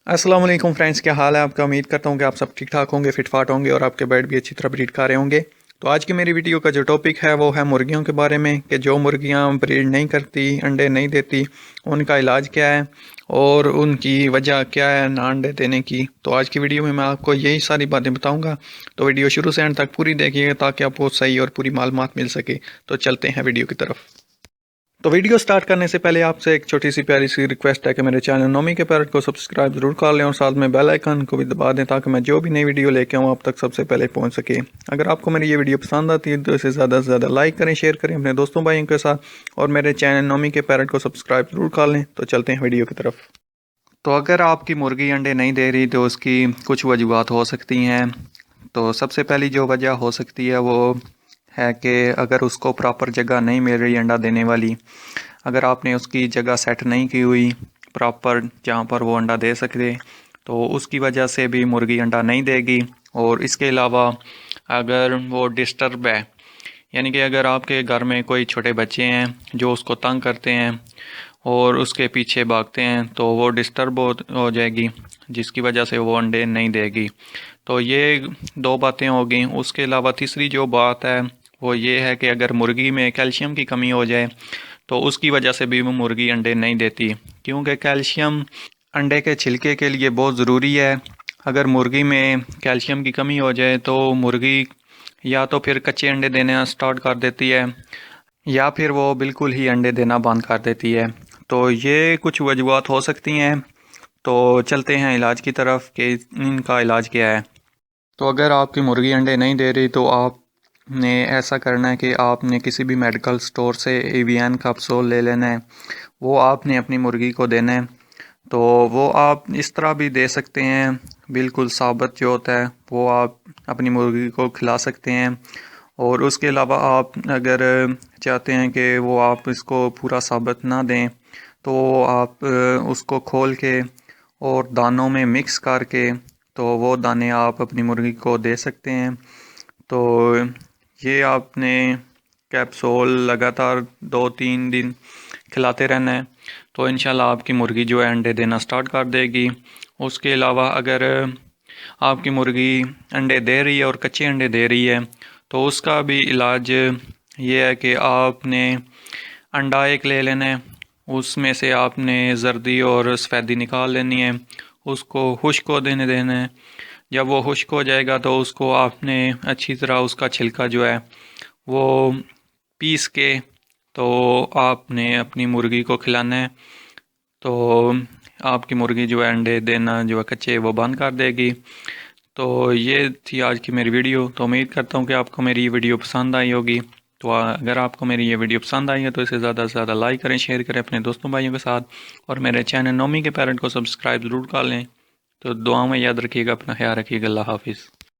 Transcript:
अस्सलाम वालेकुम फ्रेंड्स, क्या हाल है आपका। उम्मीद करता हूँ कि आप सब ठीक ठाक होंगे, फिट फाट होंगे और आपके बर्ड भी अच्छी तरह ब्रीड कर रहे होंगे। तो आज की मेरी वीडियो का जो टॉपिक है वो है मुर्गियों के बारे में, कि जो मुर्गियाँ ब्रीड नहीं करती, अंडे नहीं देती, उनका इलाज क्या है और उनकी वजह क्या है ना अंडे देने की। तो आज की वीडियो में मैं आपको यही सारी बातें बताऊँगा। तो वीडियो शुरू से एंड तक पूरी देखिएगा ताकि आपको सही और पूरी मालूमात मिल सके। तो चलते हैं वीडियो की तरफ। तो वीडियो स्टार्ट करने से पहले आपसे एक छोटी सी प्यारी सी रिक्वेस्ट है कि मेरे चैनल नोमी के पैरट को सब्सक्राइब जरूर कर लें और साथ में बेल आइकन को भी दबा दें ताकि मैं जो भी नई वीडियो लेके आऊँ आप तक सबसे पहले पहुंच सके। अगर आपको मेरी ये वीडियो पसंद आती है तो इसे ज़्यादा से ज़्यादा लाइक करें, शेयर करें अपने दोस्तों भाइयों के साथ और मेरे चैनल नोमी के पैरट को सब्सक्राइब जरूर कर लें। तो चलते हैं वीडियो की तरफ। तो अगर आपकी मुर्गी अंडे नहीं दे रही तो उसकी कुछ वजूहत हो सकती हैं। तो सबसे पहली जो वजह हो सकती है वो है कि अगर उसको प्रॉपर जगह नहीं मिल रही अंडा देने वाली, अगर आपने उसकी जगह सेट नहीं की हुई प्रॉपर जहाँ पर वो अंडा दे सके, तो उसकी वजह से भी मुर्गी अंडा नहीं देगी। और इसके अलावा अगर वो डिस्टर्ब है, यानी कि अगर आपके घर में कोई छोटे बच्चे हैं जो उसको तंग करते हैं और उसके पीछे भागते हैं, तो वो डिस्टर्ब हो जाएगी जिसकी वजह से वो अंडे नहीं देगी। तो ये दो बातें हो गई। उसके अलावा तीसरी जो बात है वो ये है कि अगर मुर्गी में कैल्शियम की कमी हो जाए तो उसकी वजह से भी वो मुर्गी अंडे नहीं देती, क्योंकि कैल्शियम अंडे के छिलके के लिए बहुत ज़रूरी है। अगर मुर्गी में कैल्शियम की कमी हो जाए तो मुर्गी या तो फिर कच्चे अंडे देना स्टार्ट कर देती है या फिर वो बिल्कुल ही अंडे देना बंद कर देती है। तो ये कुछ वजूहत हो सकती हैं। तो चलते हैं इलाज की तरफ कि इनका इलाज क्या है। तो अगर आपकी मुर्गी अंडे नहीं दे रही तो आपने ऐसा करना है कि आपने किसी भी मेडिकल स्टोर से एवियन कैप्सूल ले लेना है, वो आपने अपनी मुर्गी को देना है। तो वो आप इस तरह भी दे सकते हैं, बिल्कुल साबुत जो होता है वो आप अपनी मुर्गी को खिला सकते हैं। और उसके अलावा आप अगर चाहते हैं कि वो आप इसको पूरा साबुत ना दें तो आप उसको खोल के और दानों में मिक्स करके तो वो दाने आप अपनी मुर्गी को दे सकते हैं। तो ये आपने कैप्सूल लगातार 2-3 दिन खिलाते रहना है, तो इंशाल्लाह आपकी मुर्गी जो है अंडे देना स्टार्ट कर देगी। उसके अलावा अगर आपकी मुर्गी अंडे दे रही है और कच्चे अंडे दे रही है तो उसका भी इलाज ये है कि आपने अंडा एक ले लेना है, उसमें से आपने जर्दी और सफ़ेदी निकाल लेनी है, उसको खुश्क हो देना है। जब वो खुश्क हो जाएगा तो उसको आपने अच्छी तरह उसका छिलका जो है वो पीस के तो आपने अपनी मुर्गी को खिलाना है। तो आपकी मुर्गी जो है अंडे देना जो है कच्चे वो बंद कर देगी। तो ये थी आज की मेरी वीडियो। तो उम्मीद करता हूँ कि आपको मेरी ये वीडियो पसंद आई होगी। तो अगर आपको मेरी ये वीडियो पसंद आई है तो इसे ज़्यादा से ज़्यादा लाइक करें, शेयर करें अपने दोस्तों भाइयों के साथ और मेरे चैनल नोमी के पैरेंट को सब्सक्राइब ज़रूर कर लें। तो दुआ में याद रखिएगा, अपना ख्याल रखिएगा। अल्लाह हाफिज़।